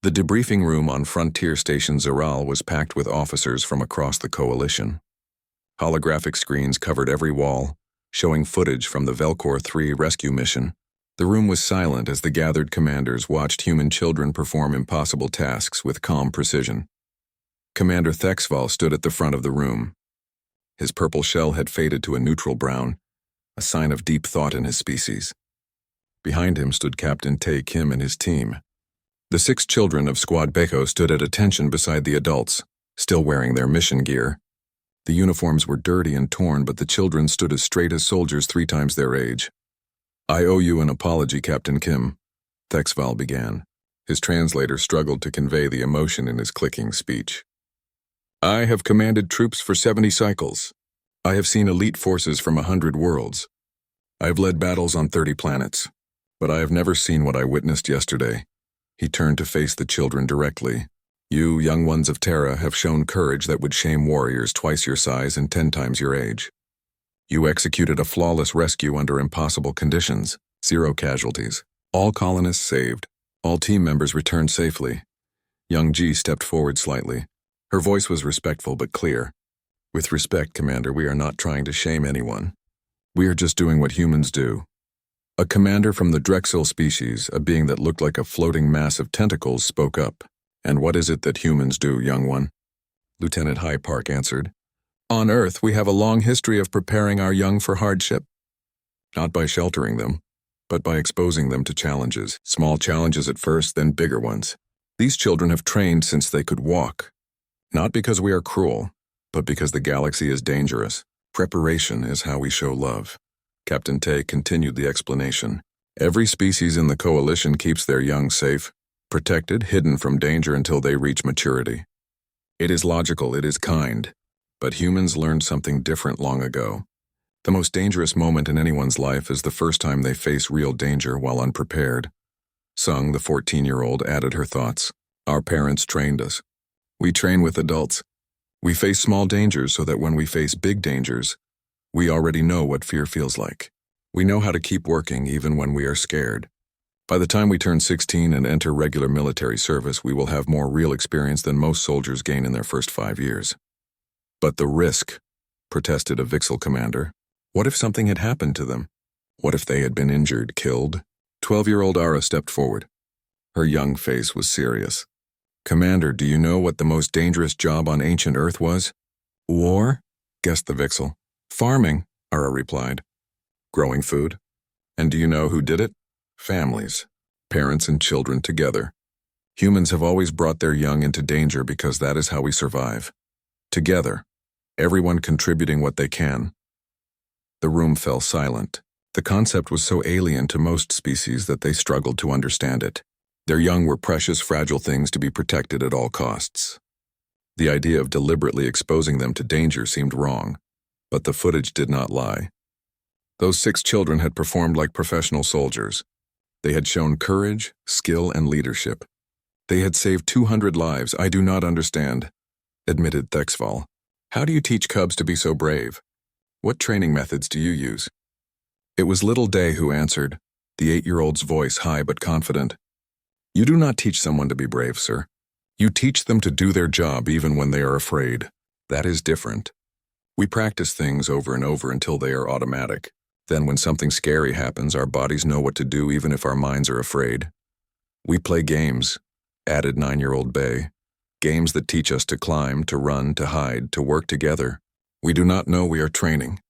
The debriefing room on Frontier Station Zaral was packed with officers from across the Coalition. Holographic screens covered every wall, showing footage from the Velcor 3 rescue mission. The room was silent as the gathered commanders watched human children perform impossible tasks with calm precision. Commander Thexval stood at the front of the room. His purple shell had faded to a neutral brown, a sign of deep thought in his species. Behind him stood Captain Tae Kim and his team. The 6 children of Squad Beko stood at attention beside the adults, still wearing their mission gear. The uniforms were dirty and torn, but the children stood as straight as soldiers 3 times their age. "I owe you an apology, Captain Kim," Thexval began. His translator struggled to convey the emotion in his clicking speech. "I have commanded troops for 70 cycles. I have seen elite forces from 100 worlds. I have led battles on 30 planets, but I have never seen what I witnessed yesterday." He turned to face the children directly. "You, young ones of Terra, have shown courage that would shame warriors twice your size and 10 times your age. You executed a flawless rescue under impossible conditions, 0 casualties. All colonists saved. All team members returned safely." Young Ji stepped forward slightly. Her voice was respectful but clear. "With respect, Commander, we are not trying to shame anyone. We are just doing what humans do." A commander from the Drexel species, a being that looked like a floating mass of tentacles, spoke up. "And what is it that humans do, young one?" Lieutenant Hyde Park answered. "On Earth, we have a long history of preparing our young for hardship. Not by sheltering them, but by exposing them to challenges. Small challenges at first, then bigger ones. These children have trained since they could walk. Not because we are cruel, but because the galaxy is dangerous. Preparation is how we show love." Captain Tae continued the explanation. "Every species in the Coalition keeps their young safe, protected, hidden from danger until they reach maturity. It is logical, it is kind, but humans learned something different long ago. The most dangerous moment in anyone's life is the first time they face real danger while unprepared." Sung, the 14-year-old, added her thoughts. "Our parents trained us. We train with adults. We face small dangers so that when we face big dangers, we already know what fear feels like. We know how to keep working even when we are scared. By the time we turn 16 and enter regular military service, we will have more real experience than most soldiers gain in their first 5 years." "But the risk," protested a Vixel commander. "What if something had happened to them? What if they had been injured, killed?" 12-year-old Ara stepped forward. Her young face was serious. "Commander, do you know what the most dangerous job on ancient Earth was?" "War?" guessed the Vixel. "Farming," Ara replied. "Growing food? And do you know who did it? Families, parents and children together. Humans have always brought their young into danger because that is how we survive. Together, everyone contributing what they can." The room fell silent. The concept was so alien to most species that they struggled to understand it. Their young were precious, fragile things to be protected at all costs. The idea of deliberately exposing them to danger seemed wrong, but the footage did not lie. Those 6 children had performed like professional soldiers. They had shown courage, skill, and leadership. They had saved 200 lives. "I do not understand," admitted Thexval. "How do you teach cubs to be so brave? What training methods do you use?" It was Little Day who answered, the 8-year-old's voice high but confident. "You do not teach someone to be brave, sir. You teach them to do their job even when they are afraid. That is different. We practice things over and over until they are automatic. Then when something scary happens, our bodies know what to do even if our minds are afraid. We play games," added 9-year-old Bay. "Games that teach us to climb, to run, to hide, to work together. We do not know we are training.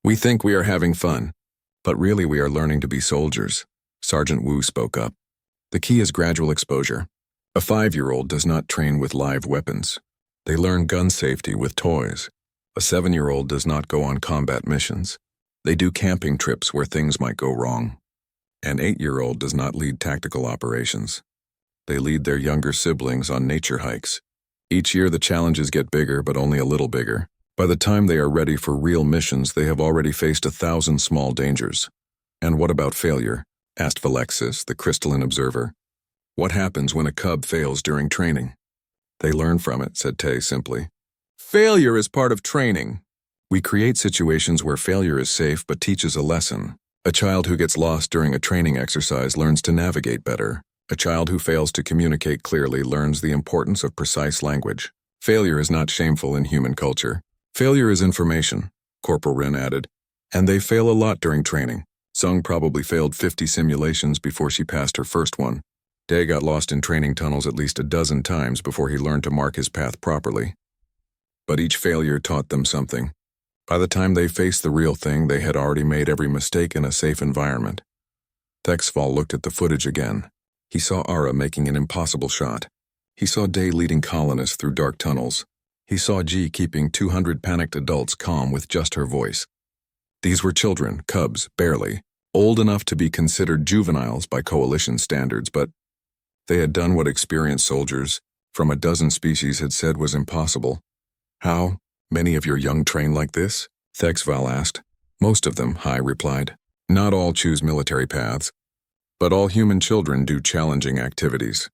We think we are having fun, but really we are learning to be soldiers." Sergeant Wu spoke up. "The key is gradual exposure. A 5-year-old does not train with live weapons. They learn gun safety with toys. A 7-year-old does not go on combat missions. They do camping trips where things might go wrong. An 8-year-old does not lead tactical operations. They lead their younger siblings on nature hikes. Each year the challenges get bigger, but only a little bigger. By the time they are ready for real missions, they have already faced 1,000 small dangers." "And what about failure?" asked Valexis, the crystalline observer. "What happens when a cub fails during training?" "They learn from it," said Tay simply. "Failure is part of training." "We create situations where failure is safe but teaches a lesson. A child who gets lost during a training exercise learns to navigate better. A child who fails to communicate clearly learns the importance of precise language. Failure is not shameful in human culture. Failure is information, Corporal Rin added. And they fail a lot during training. Sung probably failed 50 simulations before she passed her first one. Day got lost in training tunnels at least a dozen times before he learned to mark his path properly. But each failure taught them something. By the time they faced the real thing, they had already made every mistake in a safe environment. Thexval looked at the footage again. He saw Ara making an impossible shot. He saw Day leading colonists through dark tunnels. He saw Ji keeping 200 panicked adults calm with just her voice. These were children, cubs, barely, old enough to be considered juveniles by coalition standards, but they had done what experienced soldiers from a dozen species had said was impossible. How? Many of your young train like this? Thexval asked. Most of them, Hai replied. Not all choose military paths, but all human children do challenging activities.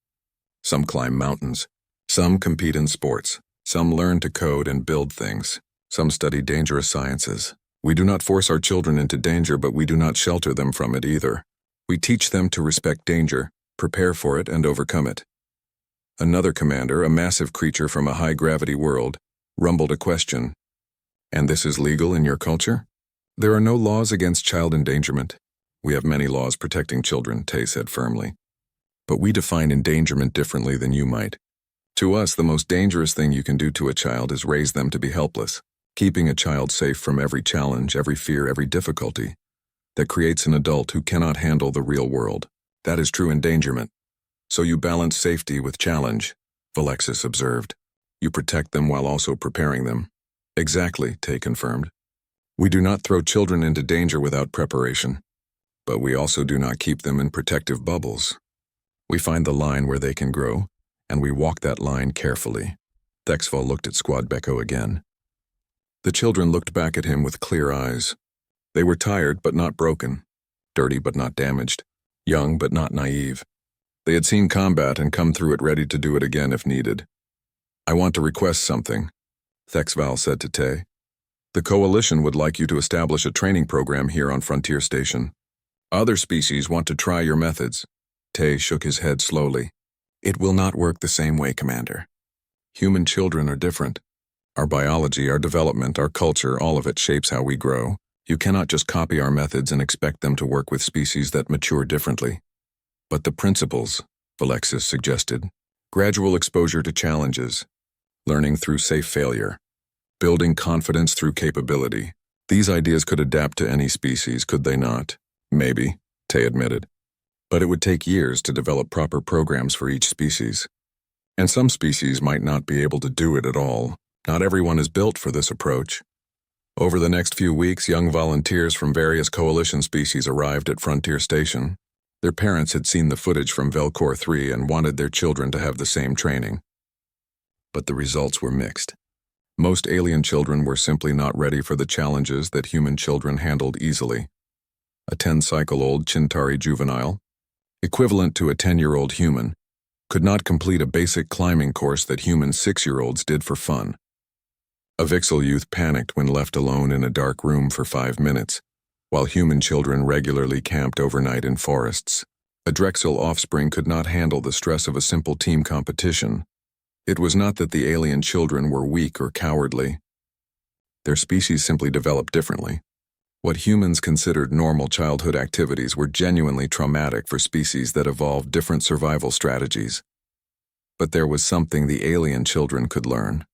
Some climb mountains. Some compete in sports. Some learn to code and build things. Some study dangerous sciences. We do not force our children into danger, but we do not shelter them from it either. We teach them to respect danger, prepare for it, and overcome it. Another commander, a massive creature from a high-gravity world, rumbled a question. And this is legal in your culture? There are no laws against child endangerment. We have many laws protecting children, Tay said firmly. But we define endangerment differently than you might. To us, the most dangerous thing you can do to a child is raise them to be helpless, keeping a child safe from every challenge, every fear, every difficulty. That creates an adult who cannot handle the real world. That is true endangerment. So you balance safety with challenge, Valexis observed. You protect them while also preparing them. Exactly, Tay confirmed. We do not throw children into danger without preparation. But we also do not keep them in protective bubbles. We find the line where they can grow, and we walk that line carefully. Thexval looked at Squad Beko again. The children looked back at him with clear eyes. They were tired but not broken, dirty but not damaged, young but not naive. They had seen combat and come through it ready to do it again if needed. I want to request something, Thexval said to Tay. The Coalition would like you to establish a training program here on Frontier Station. Other species want to try your methods. Tay shook his head slowly. It will not work the same way, Commander. Human children are different. Our biology, our development, our culture, all of it shapes how we grow. You cannot just copy our methods and expect them to work with species that mature differently. But the principles, Valexis suggested. Gradual exposure to challenges. Learning through safe failure. Building confidence through capability. These ideas could adapt to any species, could they not? Maybe, Tay admitted. But it would take years to develop proper programs for each species. And some species might not be able to do it at all. Not everyone is built for this approach. Over the next few weeks, young volunteers from various coalition species arrived at Frontier Station. Their parents had seen the footage from Velcor 3 and wanted their children to have the same training. But the results were mixed. Most alien children were simply not ready for the challenges that human children handled easily. A 10-cycle-old Chintari juvenile, equivalent to a 10-year-old human, could not complete a basic climbing course that human 6-year-olds did for fun. A Vixel youth panicked when left alone in a dark room for 5 minutes, while human children regularly camped overnight in forests. A Drexel offspring could not handle the stress of a simple team competition. It was not that the alien children were weak or cowardly. Their species simply developed differently. What humans considered normal childhood activities were genuinely traumatic for species that evolved different survival strategies. But there was something the alien children could learn.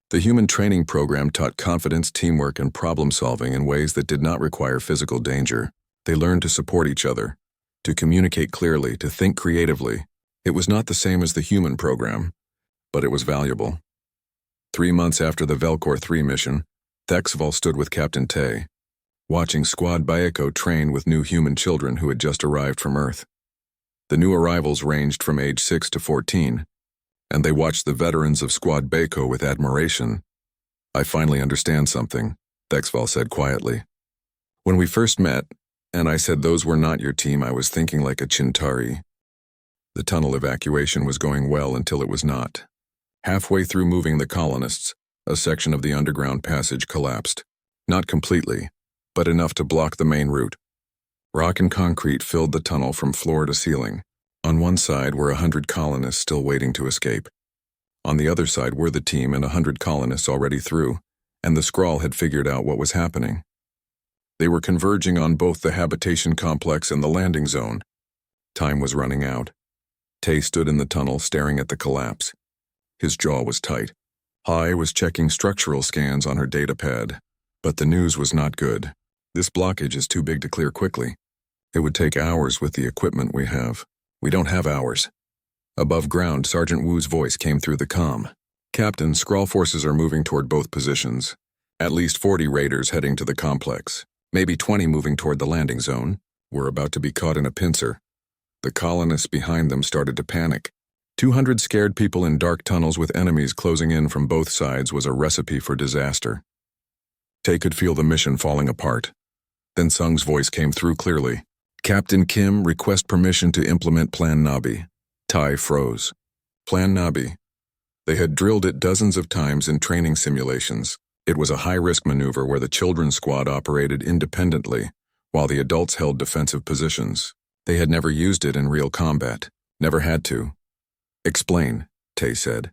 The human training program taught confidence, teamwork, and problem-solving in ways that did not require physical danger. They learned to support each other, to communicate clearly, to think creatively. It was not the same as the human program, but it was valuable. 3 months after the Velcor 3 mission, Thexval stood with Captain Tay, watching Squad Baeko train with new human children who had just arrived from Earth. The new arrivals ranged from age 6 to 14, and they watched the veterans of Squad Baeko with admiration. I finally understand something, Thexval said quietly. When we first met, and I said those were not your team, I was thinking like a Chintari. The tunnel evacuation was going well until it was not. Halfway through moving the colonists, a section of the underground passage collapsed. Not completely, but enough to block the main route. Rock and concrete filled the tunnel from floor to ceiling. On one side were 100 colonists still waiting to escape. On the other side were the team and 100 colonists already through, and the Skrull had figured out what was happening. They were converging on both the habitation complex and the landing zone. Time was running out. Tay stood in the tunnel staring at the collapse. His jaw was tight. Hai was checking structural scans on her datapad, but the news was not good. This blockage is too big to clear quickly. It would take hours with the equipment we have. We don't have hours. Above ground, Sergeant Wu's voice came through the comm. Captain, Skrull forces are moving toward both positions. At least 40 raiders heading to the complex. Maybe 20 moving toward the landing zone. We're about to be caught in a pincer. The colonists behind them started to panic. 200 scared people in dark tunnels with enemies closing in from both sides was a recipe for disaster. Tay could feel the mission falling apart. Then Sung's voice came through clearly. Captain Kim, request permission to implement Plan Nabi. Tai froze. Plan Nabi. They had drilled it dozens of times in training simulations. It was a high-risk maneuver where the children's squad operated independently, while the adults held defensive positions. They had never used it in real combat. Never had to. Explain, Tay said.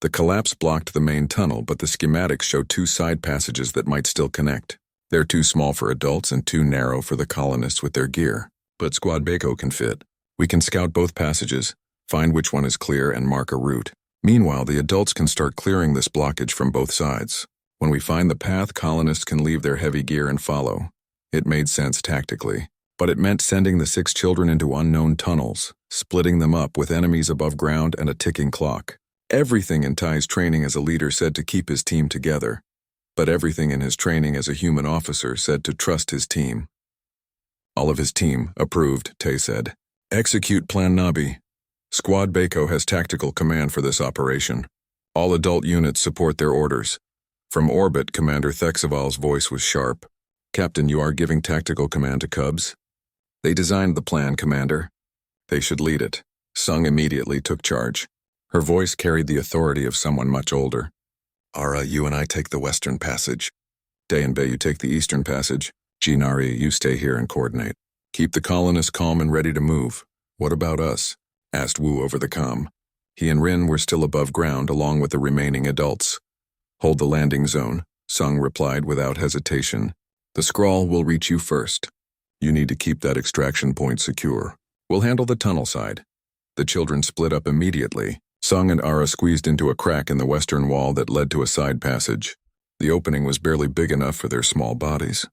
The collapse blocked the main tunnel, but the schematics show 2 side passages that might still connect. They're too small for adults and too narrow for the colonists with their gear. But Squad Bako can fit. We can scout both passages, find which one is clear, and mark a route. Meanwhile, the adults can start clearing this blockage from both sides. When we find the path, colonists can leave their heavy gear and follow. It made sense tactically, but it meant sending the 6 children into unknown tunnels, splitting them up with enemies above ground and a ticking clock. Everything in Tai's training as a leader said to keep his team together, but everything in his training as a human officer said to trust his team. All of his team approved, Tay said. Execute Plan Nabi. Squad Bako has tactical command for this operation. All adult units support their orders. From orbit, Commander Thexaval's voice was sharp. Captain, you are giving tactical command to Cubs? They designed the plan, Commander. They should lead it. Sung immediately took charge. Her voice carried the authority of someone much older. Ara, you and I take the Western Passage. Day and Bay, you take the Eastern Passage. Jinari, you stay here and coordinate. Keep the colonists calm and ready to move. What about us? Asked Wu over the comm. He and Rin were still above ground along with the remaining adults. Hold the landing zone, Sung replied without hesitation. The Skrull will reach you first. You need to keep that extraction point secure. We'll handle the tunnel side. The children split up immediately. Sung and Ara squeezed into a crack in the western wall that led to a side passage. The opening was barely big enough for their small bodies.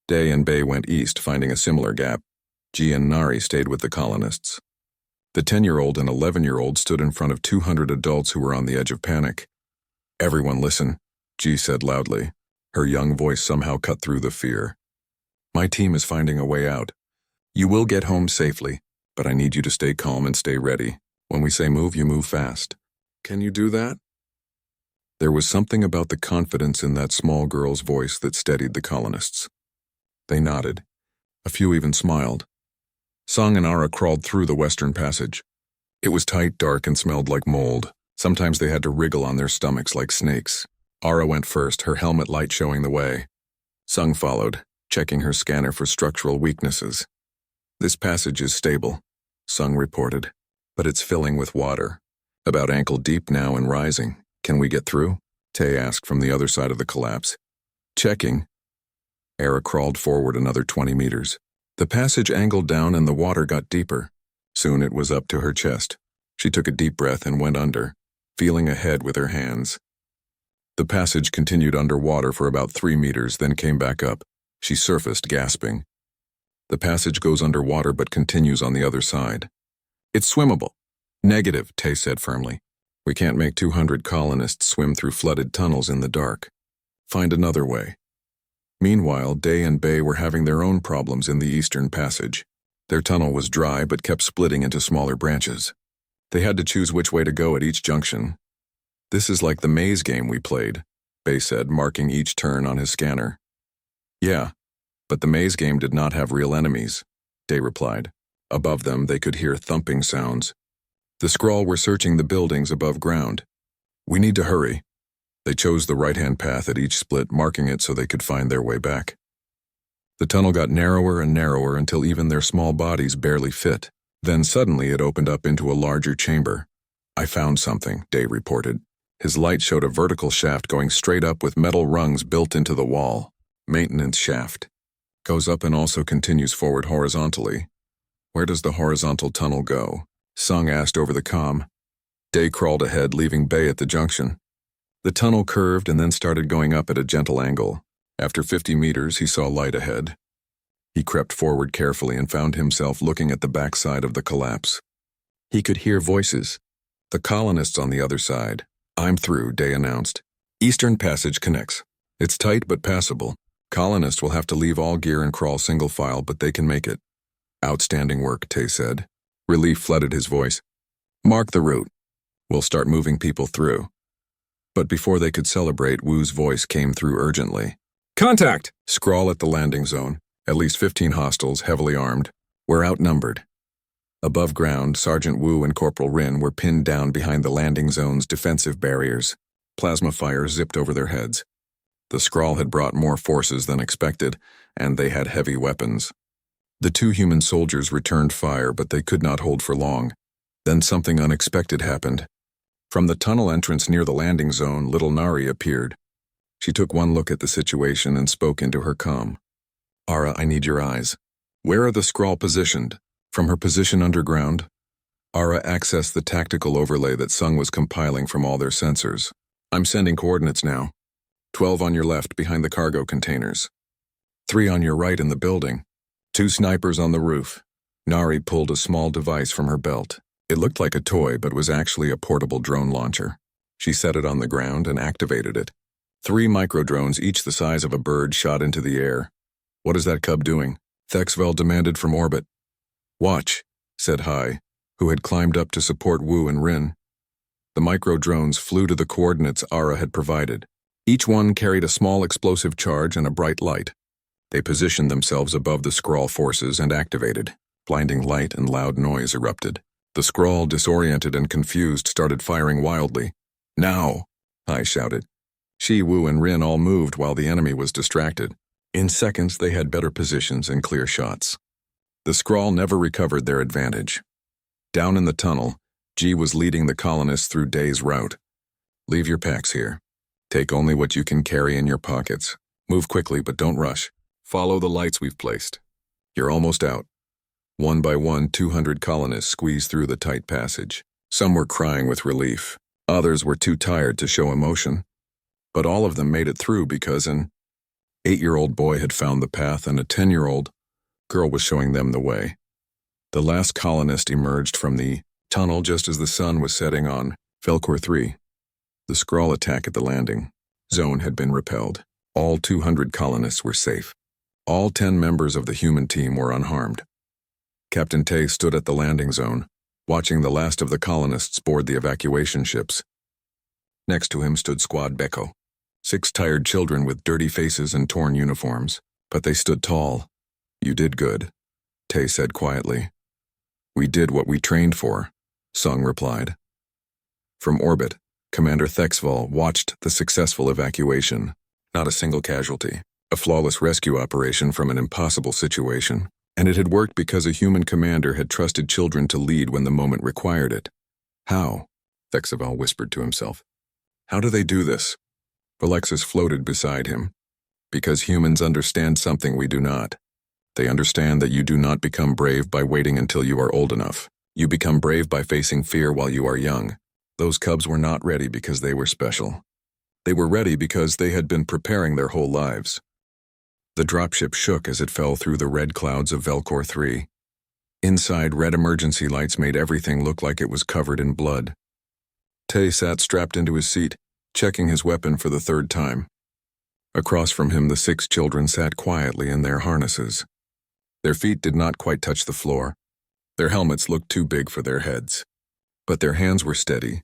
Day and Bay went east, finding a similar gap. Ji and Nari stayed with the colonists. The 10-year-old and 11-year-old stood in front of 200 adults who were on the edge of panic. Everyone listen, Ji said loudly. Her young voice somehow cut through the fear. My team is finding a way out. You will get home safely, but I need you to stay calm and stay ready. When we say move, you move fast. Can you do that? There was something about the confidence in that small girl's voice that steadied the colonists. They nodded. A few even smiled. Sung and Ara crawled through the Western Passage. It was tight, dark, and smelled like mold. Sometimes they had to wriggle on their stomachs like snakes. Ara went first, her helmet light showing the way. Sung followed, checking her scanner for structural weaknesses. This passage is stable, Sung reported, but it's filling with water. About ankle deep now and rising. Can we get through? Tay asked from the other side of the collapse. Checking. Ara crawled forward another 20 meters. The passage angled down and the water got deeper. Soon it was up to her chest. She took a deep breath and went under, feeling ahead with her hands. The passage continued underwater for about 3 meters, then came back up. She surfaced, gasping. The passage goes underwater but continues on the other side. It's swimmable. Negative, Tay said firmly. We can't make 200 colonists swim through flooded tunnels in the dark. Find another way. Meanwhile, Day and Bay were having their own problems in the Eastern Passage. Their tunnel was dry but kept splitting into smaller branches. They had to choose which way to go at each junction. This is like the maze game we played, Bay said, marking each turn on his scanner. Yeah, but the maze game did not have real enemies, Day replied. Above them, they could hear thumping sounds. The Skrull were searching the buildings above ground. We need to hurry. They chose the right-hand path at each split, marking it so they could find their way back. The tunnel got narrower and narrower until even their small bodies barely fit. Then suddenly it opened up into a larger chamber. I found something, Day reported. His light showed a vertical shaft going straight up with metal rungs built into the wall. Maintenance shaft. Goes up and also continues forward horizontally. Where does the horizontal tunnel go? Sung asked over the comm. Day crawled ahead, leaving Bay at the junction. The tunnel curved and then started going up at a gentle angle. After 50 meters, he saw light ahead. He crept forward carefully and found himself looking at the backside of the collapse. He could hear voices. The colonists on the other side. I'm through, Day announced. Eastern passage connects. It's tight but passable. Colonists will have to leave all gear and crawl single file, but they can make it. Outstanding work, Tay said. Relief flooded his voice. Mark the route. We'll start moving people through. But before they could celebrate, Wu's voice came through urgently. Contact! Scrawl at the landing zone. At least 15 hostiles, heavily armed. We're outnumbered. Above ground, Sergeant Wu and Corporal Rin were pinned down behind the landing zone's defensive barriers. Plasma fire zipped over their heads. The Skrull had brought more forces than expected, and they had heavy weapons. The 2 human soldiers returned fire, but they could not hold for long. Then something unexpected happened. From the tunnel entrance near the landing zone, little Nari appeared. She took one look at the situation and spoke into her comm. Ara, I need your eyes. Where are the Skrull positioned? From her position underground? Ara accessed the tactical overlay that Sung was compiling from all their sensors. I'm sending coordinates now. 12 on your left behind the cargo containers. 3 on your right in the building. 2 snipers on the roof. Nari pulled a small device from her belt. It looked like a toy, but was actually a portable drone launcher. She set it on the ground and activated it. 3 microdrones, each the size of a bird, shot into the air. What is that cub doing? Thexvel demanded from orbit. Watch, said Hai, who had climbed up to support Wu and Rin. The microdrones flew to the coordinates Ara had provided. Each one carried a small explosive charge and a bright light. They positioned themselves above the Skrull forces and activated. Blinding light and loud noise erupted. The Skrull, disoriented and confused, started firing wildly. Now, Hai shouted. She, Wu, and Rin all moved while the enemy was distracted. In seconds, they had better positions and clear shots. The Skrull never recovered their advantage. Down in the tunnel, G was leading the colonists through Day's route. Leave your packs here. Take only what you can carry in your pockets. Move quickly, but don't rush. Follow the lights we've placed. You're almost out. One by one, 200 colonists squeezed through the tight passage. Some were crying with relief. Others were too tired to show emotion. But all of them made it through because an 8-year-old boy had found the path and a 10-year-old girl was showing them the way. The last colonist emerged from the tunnel just as the sun was setting on Velcor 3. The Skrull attack at the landing zone had been repelled. All 200 colonists were safe. All 10 members of the human team were unharmed. Captain Tay stood at the landing zone, watching the last of the colonists board the evacuation ships. Next to him stood Squad Beko, 6 tired children with dirty faces and torn uniforms, but they stood tall. You did good, Tay said quietly. We did what we trained for, Sung replied. From orbit, Commander Thexval watched the successful evacuation. Not a single casualty. A flawless rescue operation from an impossible situation. And it had worked because a human commander had trusted children to lead when the moment required it. How? Thexval whispered to himself. How do they do this? Alexis floated beside him. Because humans understand something we do not. They understand that you do not become brave by waiting until you are old enough. You become brave by facing fear while you are young. Those cubs were not ready because they were special. They were ready because they had been preparing their whole lives. The dropship shook as it fell through the red clouds of Velcor 3. Inside, red emergency lights made everything look like it was covered in blood. Tay sat strapped into his seat, checking his weapon for the 3rd time. Across from him, the 6 children sat quietly in their harnesses. Their feet did not quite touch the floor. Their helmets looked too big for their heads. But their hands were steady.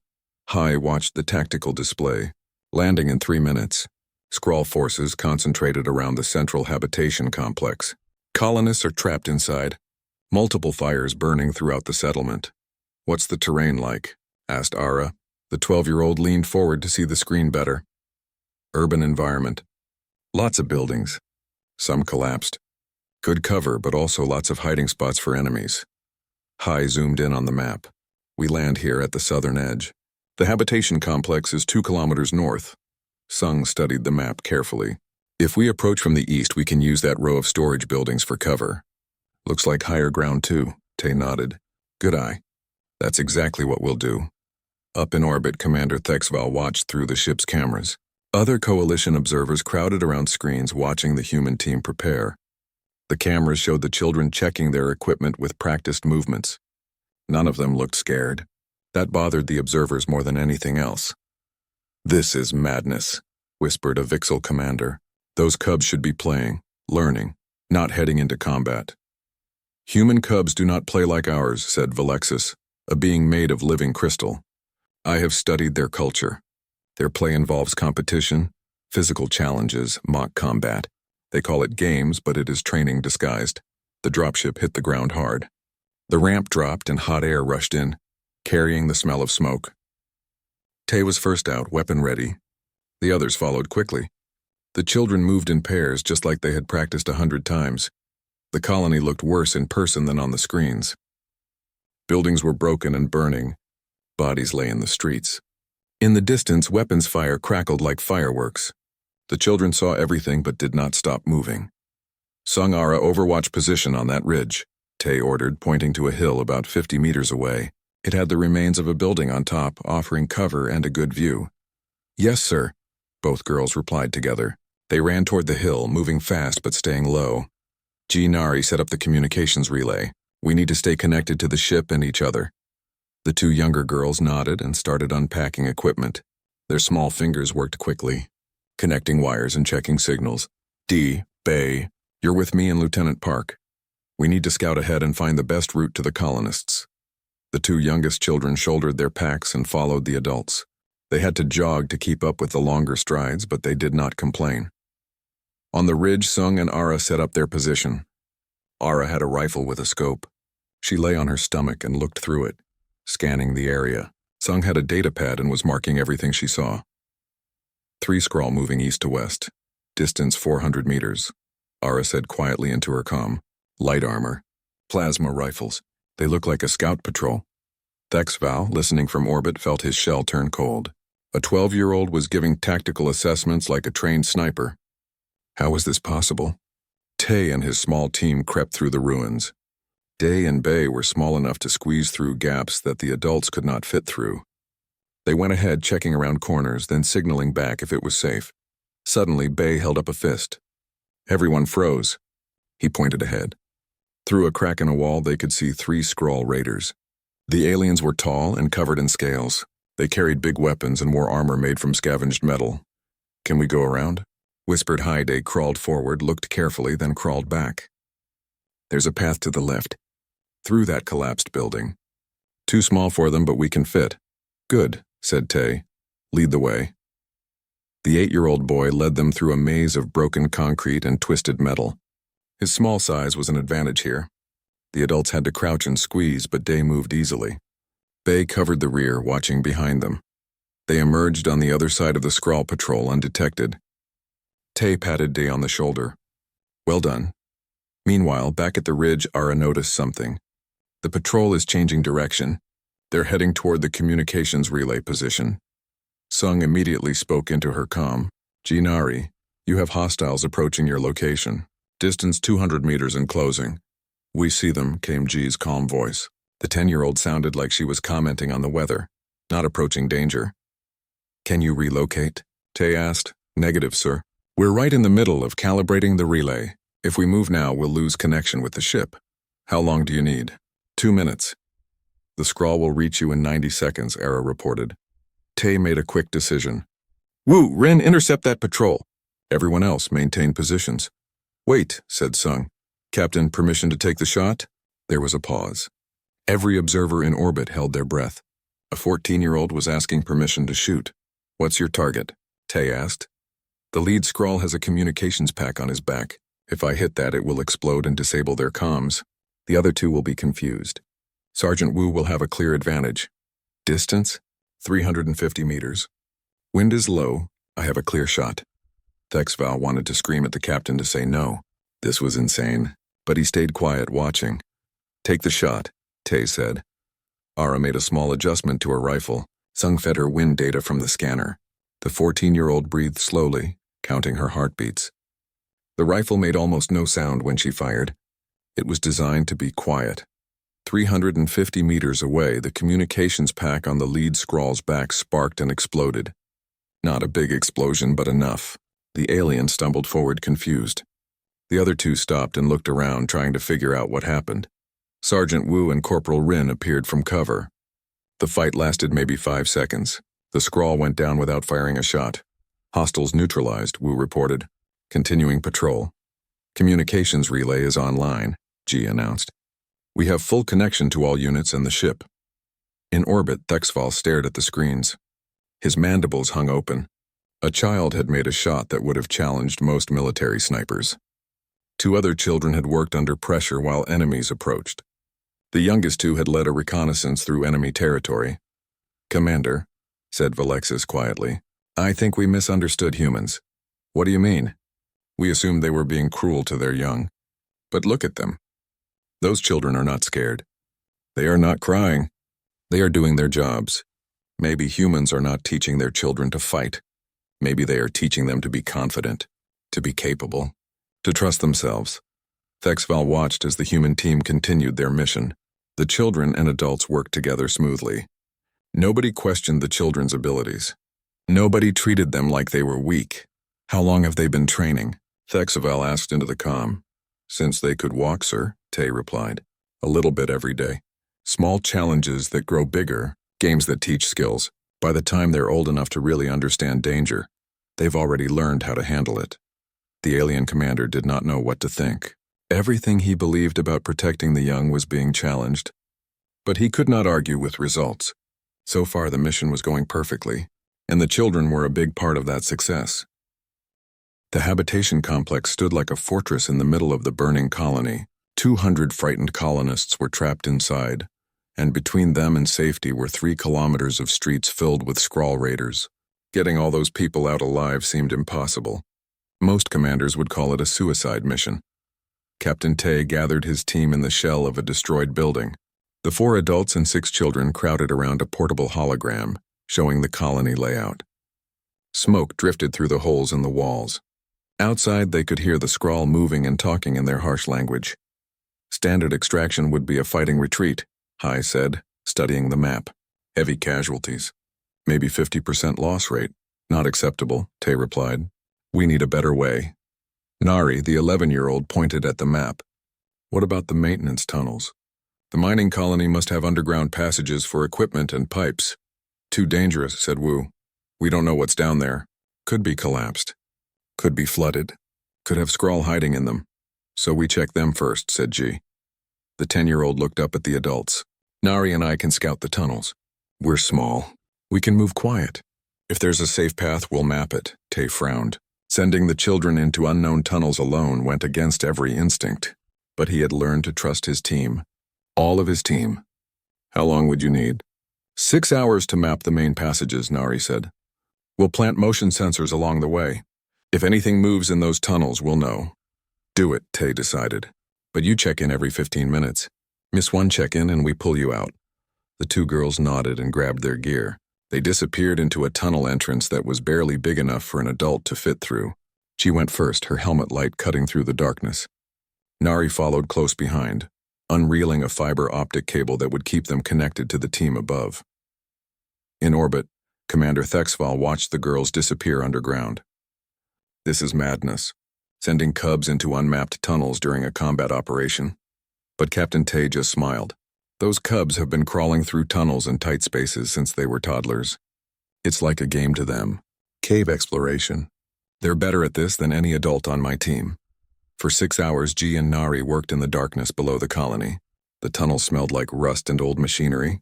Hai watched the tactical display. Landing in 3 minutes. Skrull forces concentrated around the central habitation complex. Colonists are trapped inside. Multiple fires burning throughout the settlement. What's the terrain like? Asked Ara. The 12-year-old leaned forward to see the screen better. Urban environment. Lots of buildings. Some collapsed. Good cover, but also lots of hiding spots for enemies. Hai zoomed in on the map. We land here at the southern edge. The habitation complex is 2 kilometers north. Sung studied the map carefully. If we approach from the east, we can use that row of storage buildings for cover. Looks like higher ground too, Tay nodded. Good eye. That's exactly what we'll do. Up in orbit, Commander Thexval watched through the ship's cameras. Other coalition observers crowded around screens watching the human team prepare. The cameras showed the children checking their equipment with practiced movements. None of them looked scared. That bothered the observers more than anything else. This is madness, whispered a Vixel commander. Those cubs should be playing, learning, not heading into combat. Human cubs do not play like ours, said Valexis, a being made of living crystal. I have studied their culture. Their play involves competition, physical challenges, mock combat. They call it games, but it is training disguised. The dropship hit the ground hard. The ramp dropped and hot air rushed in, carrying the smell of smoke. Tay was first out, weapon ready. The others followed quickly. The children moved in pairs just like they had practiced 100 times. The colony looked worse in person than on the screens. Buildings were broken and burning. Bodies lay in the streets. In the distance, weapons fire crackled like fireworks. The children saw everything but did not stop moving. Sung Ara, overwatch position on that ridge, Tay ordered, pointing to a hill about 50 meters away. It had the remains of a building on top, offering cover and a good view. Yes, sir, both girls replied together. They ran toward the hill, moving fast but staying low. Nari set up the communications relay. We need to stay connected to the ship and each other. The 2 younger girls nodded and started unpacking equipment. Their small fingers worked quickly, connecting wires and checking signals. Bay, you're with me and Lieutenant Park. We need to scout ahead and find the best route to the colonists. The 2 youngest children shouldered their packs and followed the adults. They had to jog to keep up with the longer strides, but they did not complain. On the ridge, Sung and Ara set up their position. Ara had a rifle with a scope. She lay on her stomach and looked through it, scanning the area. Sung had a data pad and was marking everything she saw. 3 Skrull moving east to west. Distance 400 meters. Ara said quietly into her comm. Light armor. Plasma rifles. They look like a scout patrol. Thexval, listening from orbit, felt his shell turn cold. A 12-year-old was giving tactical assessments like a trained sniper. How was this possible? Tay and his small team crept through the ruins. Day and Bay were small enough to squeeze through gaps that the adults could not fit through. They went ahead, checking around corners, then signaling back if it was safe. Suddenly, Bay held up a fist. Everyone froze. He pointed ahead. Through a crack in a wall, they could see 3 Skrull raiders. The aliens were tall and covered in scales. They carried big weapons and wore armor made from scavenged metal. Can we go around? Whispered High. Day crawled forward, looked carefully, then crawled back. There's a path to the left. Through that collapsed building. Too small for them, but we can fit. Good, said Tay. Lead the way. The 8-year-old boy led them through a maze of broken concrete and twisted metal. His small size was an advantage here. The adults had to crouch and squeeze, but Day moved easily. Bay covered the rear, watching behind them. They emerged on the other side of the Skrull patrol undetected. Tay patted Day on the shoulder. Well done. Meanwhile, back at the ridge, Ara noticed something. The patrol is changing direction. They're heading toward the communications relay position. Sung immediately spoke into her comm. Nari, you have hostiles approaching your location. Distance 200 meters and closing. We see them, came G's calm voice. The 10-year-old sounded like she was commenting on the weather, not approaching danger. Can you relocate? Tay asked. Negative, sir. We're right in the middle of calibrating the relay. If we move now, we'll lose connection with the ship. How long do you need? 2 minutes. The Skrull will reach you in 90 seconds, Ara reported. Tay made a quick decision. Woo, Ren, intercept that patrol. Everyone else maintain positions. Wait, said Sung. Captain, permission to take the shot? There was a pause. Every observer in orbit held their breath. A 14-year-old was asking permission to shoot. What's your target? Tay asked. The lead Skrull has a communications pack on his back. If I hit that, it will explode and disable their comms. The other 2 will be confused. Sergeant Wu will have a clear advantage. Distance? 350 meters. Wind is low. I have a clear shot. Thexval wanted to scream at the captain to say no. This was insane, but he stayed quiet, watching. Take the shot. Tay said. Ara made a small adjustment to her rifle. Sung fed her wind data from the scanner. The 14-year-old breathed slowly, counting her heartbeats. The rifle made almost no sound when she fired. It was designed to be quiet. 350 meters away, the communications pack on the lead Skrull's back sparked and exploded. Not a big explosion, but enough. The alien stumbled forward, confused. The other two stopped and looked around, trying to figure out what happened. Sergeant Wu and Corporal Rin appeared from cover. The fight lasted maybe 5 seconds. The Skrull went down without firing a shot. Hostiles neutralized, Wu reported. Continuing patrol. Communications relay is online, G announced. We have full connection to all units and the ship. In orbit, Thexval stared at the screens. His mandibles hung open. A child had made a shot that would have challenged most military snipers. 2 other children had worked under pressure while enemies approached. The youngest 2 had led a reconnaissance through enemy territory. Commander, said Valexis quietly, I think we misunderstood humans. What do you mean? We assumed they were being cruel to their young. But look at them. Those children are not scared. They are not crying. They are doing their jobs. Maybe humans are not teaching their children to fight. Maybe they are teaching them to be confident, to be capable, to trust themselves. Thexval watched as the human team continued their mission. The children and adults worked together smoothly. Nobody questioned the children's abilities. Nobody treated them like they were weak. How long have they been training? Thexval asked into the comm. Since they could walk, sir, Tay replied. A little bit every day. Small challenges that grow bigger, games that teach skills. By the time they're old enough to really understand danger, they've already learned how to handle it. The alien commander did not know what to think. Everything he believed about protecting the young was being challenged. But he could not argue with results. So far the mission was going perfectly, and the children were a big part of that success. The habitation complex stood like a fortress in the middle of the burning colony. 200 frightened colonists were trapped inside, and between them and safety were 3 kilometers of streets filled with Skrull raiders. Getting all those people out alive seemed impossible. Most commanders would call it a suicide mission. Captain Tay gathered his team in the shell of a destroyed building. The 4 adults and 6 children crowded around a portable hologram, showing the colony layout. Smoke drifted through the holes in the walls. Outside, they could hear the Skrull moving and talking in their harsh language. Standard extraction would be a fighting retreat, Hai said, studying the map. Heavy casualties. Maybe 50% loss rate. Not acceptable, Tay replied. We need a better way. Nari, the 11-year-old, pointed at the map. What about the maintenance tunnels? The mining colony must have underground passages for equipment and pipes. Too dangerous, said Wu. We don't know what's down there. Could be collapsed. Could be flooded. Could have Skrull hiding in them. So we check them first, said G. The 10-year-old looked up at the adults. Nari and I can scout the tunnels. We're small. We can move quiet. If there's a safe path, we'll map it, Tay frowned. Sending the children into unknown tunnels alone went against every instinct, but he had learned to trust his team. All of his team. How long would you need? 6 hours to map the main passages, Nari said. We'll plant motion sensors along the way. If anything moves in those tunnels, we'll know. Do it, Tay decided. But you check in every 15 minutes. Miss one check-in and we pull you out. The 2 girls nodded and grabbed their gear. They disappeared into a tunnel entrance that was barely big enough for an adult to fit through. She went first, her helmet light cutting through the darkness. Nari followed close behind, unreeling a fiber optic cable that would keep them connected to the team above. In orbit, Commander Thexval watched the girls disappear underground. This is madness, sending cubs into unmapped tunnels during a combat operation. But Captain Tay just smiled. Those cubs have been crawling through tunnels and tight spaces since they were toddlers. It's like a game to them. Cave exploration. They're better at this than any adult on my team. For 6 hours, G and Nari worked in the darkness below the colony. The tunnel smelled like rust and old machinery.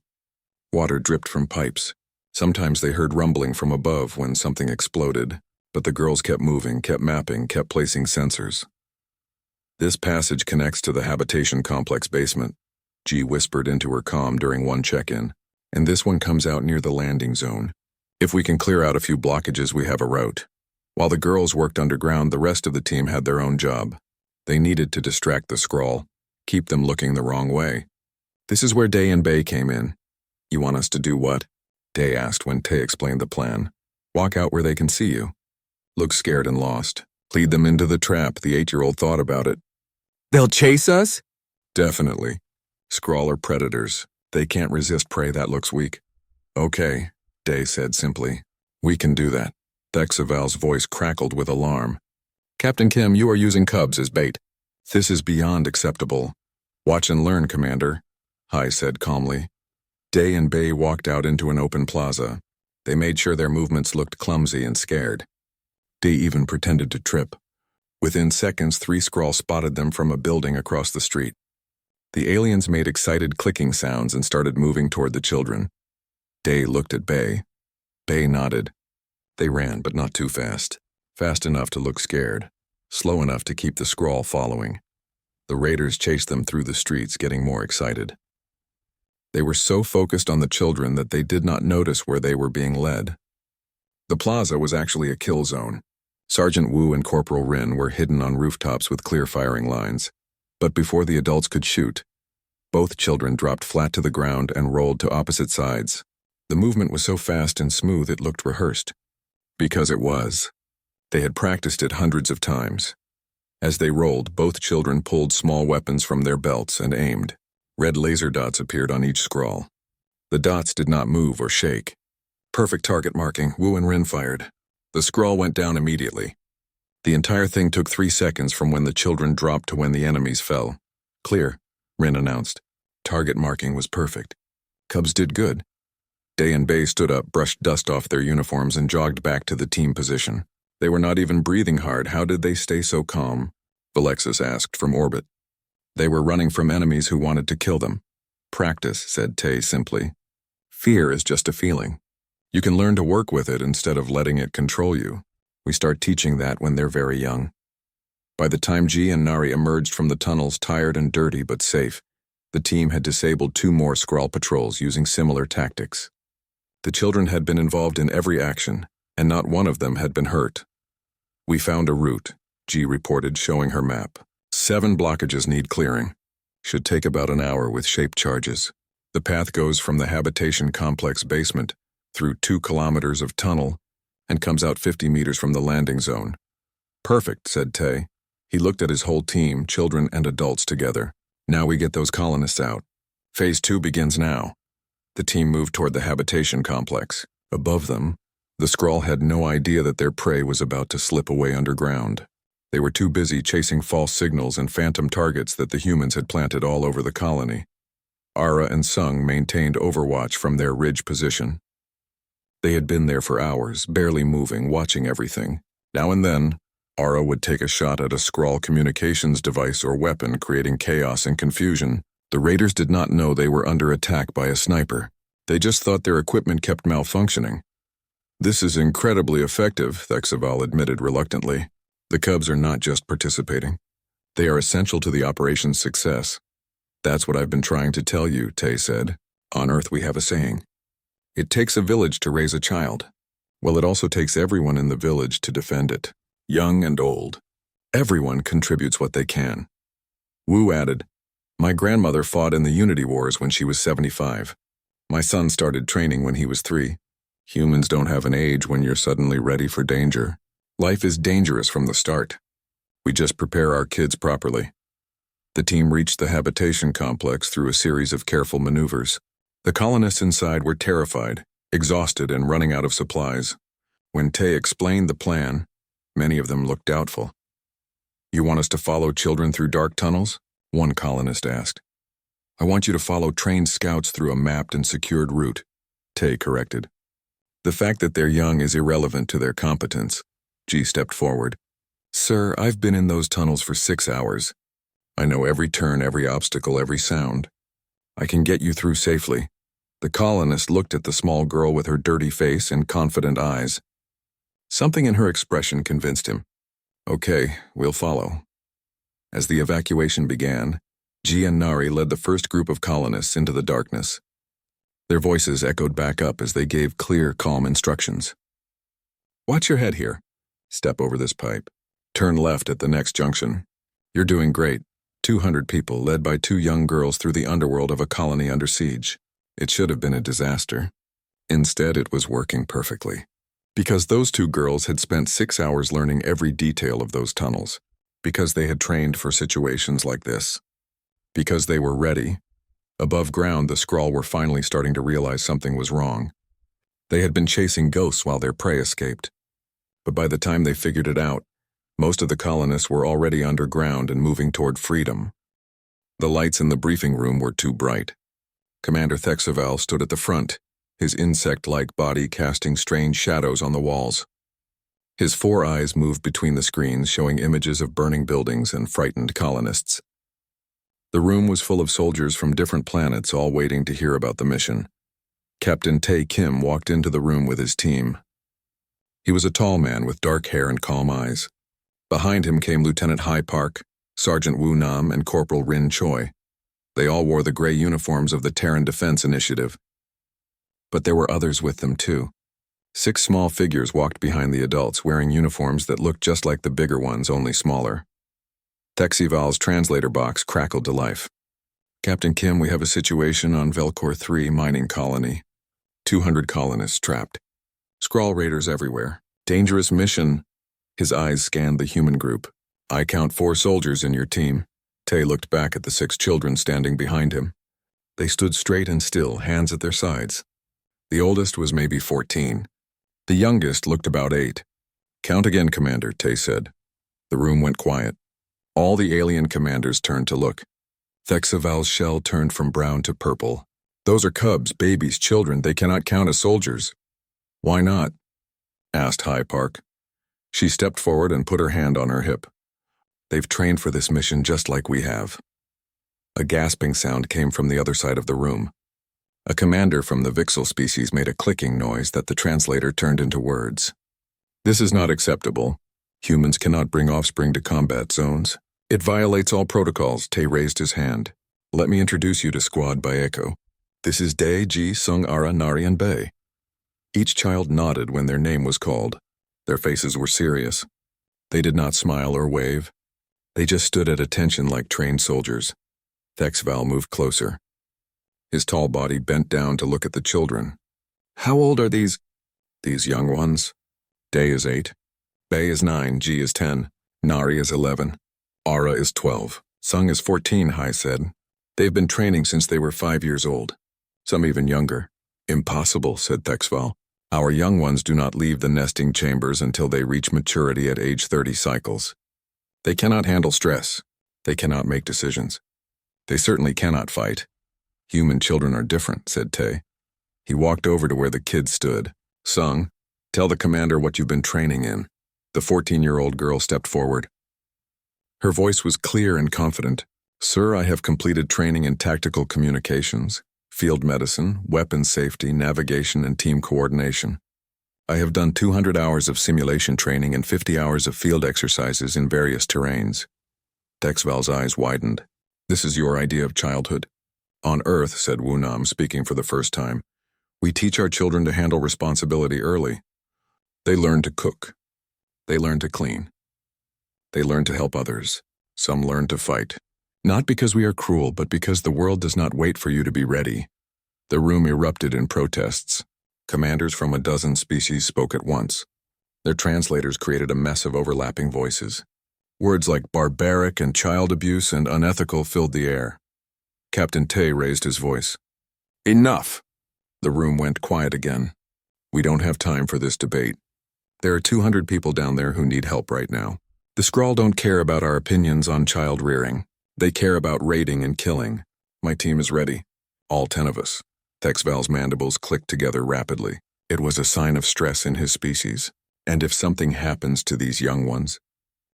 Water dripped from pipes. Sometimes they heard rumbling from above when something exploded, but the girls kept moving, kept mapping, kept placing sensors. This passage connects to the habitation complex basement, G whispered into her comm during one check-in, and this one comes out near the landing zone. If we can clear out a few blockages, we have a route. While the girls worked underground, the rest of the team had their own job. They needed to distract the Skrull, keep them looking the wrong way. This is where Day and Bay came in. You want us to do what? Day asked when Tay explained the plan. Walk out where they can see you. Look scared and lost. Lead them into the trap. The 8-year-old thought about it. They'll chase us? Definitely. Skrull are predators. They can't resist prey that looks weak. Okay, Day said simply. We can do that. Thexaval's voice crackled with alarm. Captain Kim, you are using cubs as bait. This is beyond acceptable. Watch and learn, Commander, Hai said calmly. Day and Bay walked out into an open plaza. They made sure their movements looked clumsy and scared. Day even pretended to trip. Within seconds, 3 Skrull spotted them from a building across the street. The aliens made excited clicking sounds and started moving toward the children. Day looked at Bay. Bay nodded. They ran, but not too fast. Fast enough to look scared. Slow enough to keep the Skrull following. The raiders chased them through the streets, getting more excited. They were so focused on the children that they did not notice where they were being led. The plaza was actually a kill zone. Sergeant Wu and Corporal Rin were hidden on rooftops with clear firing lines. But before the adults could shoot, both children dropped flat to the ground and rolled to opposite sides. The movement was so fast and smooth it looked rehearsed. Because it was. They had practiced it hundreds of times. As they rolled, both children pulled small weapons from their belts and aimed. Red laser dots appeared on each Skrull. The dots did not move or shake. Perfect target marking, Wu and Rin fired. The Skrull went down immediately. The entire thing took 3 seconds from when the children dropped to when the enemies fell. Clear, Rin announced. Target marking was perfect. Cubs did good. Day and Bay stood up, brushed dust off their uniforms, and jogged back to the team position. They were not even breathing hard. How did they stay so calm? Valexis asked from orbit. They were running from enemies who wanted to kill them. Practice, said Tay simply. Fear is just a feeling. You can learn to work with it instead of letting it control you. We start teaching that when they're very young. By the time G and Nari emerged from the tunnels, tired and dirty but safe, the team had disabled 2 more Skrull patrols using similar tactics. The children had been involved in every action, and not one of them had been hurt. We found a route, G reported, showing her map. 7 blockages need clearing. Should take about an hour with shape charges. The path goes from the habitation complex basement through 2 kilometers of tunnel and comes out 50 meters from the landing zone. Perfect, said Tay. He looked at his whole team, children and adults together. Now we get those colonists out. Phase 2 begins now. The team moved toward the habitation complex. Above them, the Skrull had no idea that their prey was about to slip away underground. They were too busy chasing false signals and phantom targets that the humans had planted all over the colony. Ara and Sung maintained overwatch from their ridge position. They had been there for hours, barely moving, watching everything. Now and then, Ara would take a shot at a Skrull communications device or weapon, creating chaos and confusion. The raiders did not know they were under attack by a sniper. They just thought their equipment kept malfunctioning. This is incredibly effective, Thexaval admitted reluctantly. The Cubs are not just participating. They are essential to the operation's success. That's what I've been trying to tell you, Tay said. On Earth we have a saying. It takes a village to raise a child. Well, it also takes everyone in the village to defend it. Young and old. Everyone contributes what they can. Wu added, My grandmother fought in the Unity Wars when she was 75. My son started training when he was 3. Humans don't have an age when you're suddenly ready for danger. Life is dangerous from the start. We just prepare our kids properly. The team reached the habitation complex through a series of careful maneuvers. The colonists inside were terrified, exhausted, and running out of supplies. When Tay explained the plan, many of them looked doubtful. You want us to follow children through dark tunnels? One colonist asked. I want you to follow trained scouts through a mapped and secured route, Tay corrected. The fact that they're young is irrelevant to their competence. G stepped forward. Sir, I've been in those tunnels for 6 hours. I know every turn, every obstacle, every sound. I can get you through safely. The colonist looked at the small girl with her dirty face and confident eyes. Something in her expression convinced him. Okay, we'll follow. As the evacuation began, G and Nari led the first group of colonists into the darkness. Their voices echoed back up as they gave clear, calm instructions. Watch your head here. Step over this pipe. Turn left at the next junction. You're doing great. 200 people led by 2 young girls through the underworld of a colony under siege. It should have been a disaster. Instead, it was working perfectly. Because those 2 girls had spent 6 hours learning every detail of those tunnels. Because they had trained for situations like this. Because they were ready. Above ground, the Skrull were finally starting to realize something was wrong. They had been chasing ghosts while their prey escaped. But by the time they figured it out, most of the colonists were already underground and moving toward freedom. The lights in the briefing room were too bright. Commander Thexaval stood at the front, his insect-like body casting strange shadows on the walls. His 4 eyes moved between the screens, showing images of burning buildings and frightened colonists. The room was full of soldiers from different planets, all waiting to hear about the mission. Captain Tae Kim walked into the room with his team. He was a tall man with dark hair and calm eyes. Behind him came Lieutenant Hai Park, Sergeant Wu Nam, and Corporal Rin Choi. They all wore the gray uniforms of the Terran Defense Initiative. But there were others with them too. 6 small figures walked behind the adults, wearing uniforms that looked just like the bigger ones, only smaller. Thexival's translator box crackled to life. Captain Kim, we have a situation on Velcor 3 mining colony. 200 colonists trapped. Skrull raiders everywhere. Dangerous mission. His eyes scanned the human group. I count 4 soldiers in your team. Tay looked back at the 6 children standing behind him. They stood straight and still, hands at their sides. The oldest was maybe 14. The youngest looked about 8. Count again, Commander, Tay said. The room went quiet. All the alien commanders turned to look. Thexaval's shell turned from brown to purple. Those are cubs, babies, children. They cannot count as soldiers. Why not? Asked Hai Park. She stepped forward and put her hand on her hip. They've trained for this mission just like we have. A gasping sound came from the other side of the room. A commander from the Vixel species made a clicking noise that the translator turned into words. This is not acceptable. Humans cannot bring offspring to combat zones. It violates all protocols. Tay raised his hand. Let me introduce you to Squad by Echo. This is Dae, Ji, Sung, Ara, Nari, and Bae. Each child nodded when their name was called. Their faces were serious. They did not smile or wave. They just stood at attention like trained soldiers. Thexval moved closer. His tall body bent down to look at the children. How old are these young ones? Dae is 8. Bae is 9, Ji is 10, Nari is 11. Ara is 12. Sung is 14, Hai said. They've been training since they were 5 years old. Some even younger. Impossible, said Thexval. Our young ones do not leave the nesting chambers until they reach maturity at age 30 cycles. They cannot handle stress. They cannot make decisions. They certainly cannot fight. Human children are different, said Tae. He walked over to where the kids stood. Sung, tell the commander what you've been training in. The 14-year-old girl stepped forward. Her voice was clear and confident. Sir, I have completed training in tactical communications, field medicine, weapons safety, navigation, and team coordination. I have done 200 hours of simulation training and 50 hours of field exercises in various terrains. Dexval's eyes widened. This is your idea of childhood? On Earth, said Wu Nam, speaking for the first time, we teach our children to handle responsibility early. They learn to cook. They learn to clean. They learn to help others. Some learn to fight. Not because we are cruel, but because the world does not wait for you to be ready. The room erupted in protests. Commanders from a dozen species spoke at once. Their translators created a mess of overlapping voices. Words like barbaric and child abuse and unethical filled the air. Captain Tae raised his voice. Enough! The room went quiet again. We don't have time for this debate. There are 200 people down there who need help right now. The Skrull don't care about our opinions on child rearing. They care about raiding and killing. My team is ready. All 10 of us. Thexval's mandibles clicked together rapidly. It was a sign of stress in his species. And if something happens to these young ones,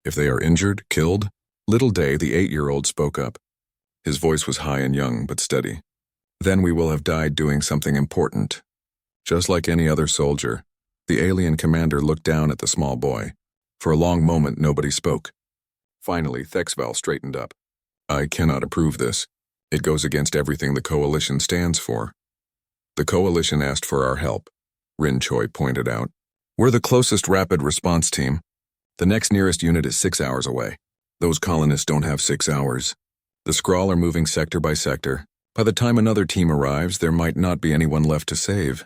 if they are injured, killed, little Dae, the 8-year-old, spoke up. His voice was high and young, but steady. Then we will have died doing something important. Just like any other soldier, the alien commander looked down at the small boy. For a long moment, nobody spoke. Finally, Thexval straightened up. I cannot approve this. It goes against everything the Coalition stands for. The Coalition asked for our help, Rin Choi pointed out. We're the closest rapid response team. The next nearest unit is 6 hours away. Those colonists don't have 6 hours. The Skrull are moving sector by sector. By the time another team arrives, there might not be anyone left to save.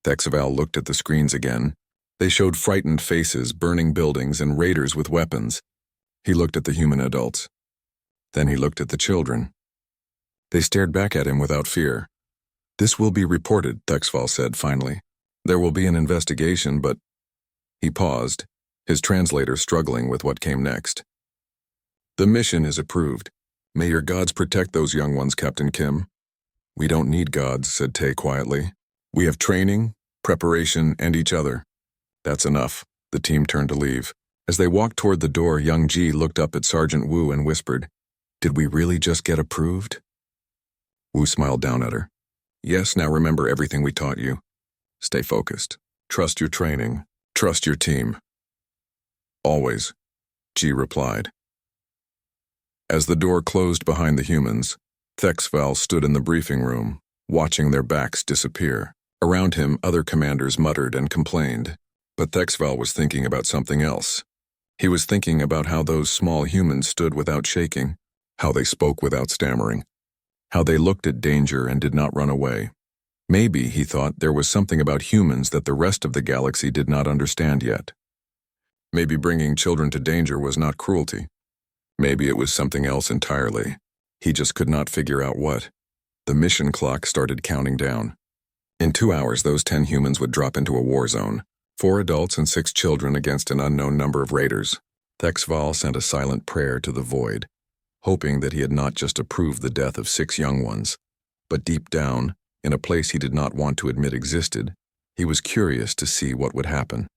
Thexval looked at the screens again. They showed frightened faces, burning buildings, and raiders with weapons. He looked at the human adults. Then he looked at the children. They stared back at him without fear. "This will be reported," Thexval said finally. "There will be an investigation, but—" He paused, his translator struggling with what came next. "The mission is approved. May your gods protect those young ones, Captain Kim." "We don't need gods," said Tay quietly. "We have training, preparation, and each other." "That's enough." The team turned to leave. As they walked toward the door, young Ji looked up at Sergeant Wu and whispered, "Did we really just get approved?" Wu smiled down at her. "Yes, now remember everything we taught you. Stay focused. Trust your training. Trust your team." "Always," Ji replied. As the door closed behind the humans, Thexval stood in the briefing room, watching their backs disappear. Around him, other commanders muttered and complained, but Thexval was thinking about something else. He was thinking about how those small humans stood without shaking, how they spoke without stammering, how they looked at danger and did not run away. Maybe, he thought, there was something about humans that the rest of the galaxy did not understand yet. Maybe bringing children to danger was not cruelty. Maybe it was something else entirely. He just could not figure out what. The mission clock started counting down. In 2 hours, those 10 humans would drop into a war zone, 4 adults and 6 children against an unknown number of raiders. Thexval sent a silent prayer to the void, hoping that he had not just approved the death of 6 young ones, but deep down, in a place he did not want to admit existed, he was curious to see what would happen.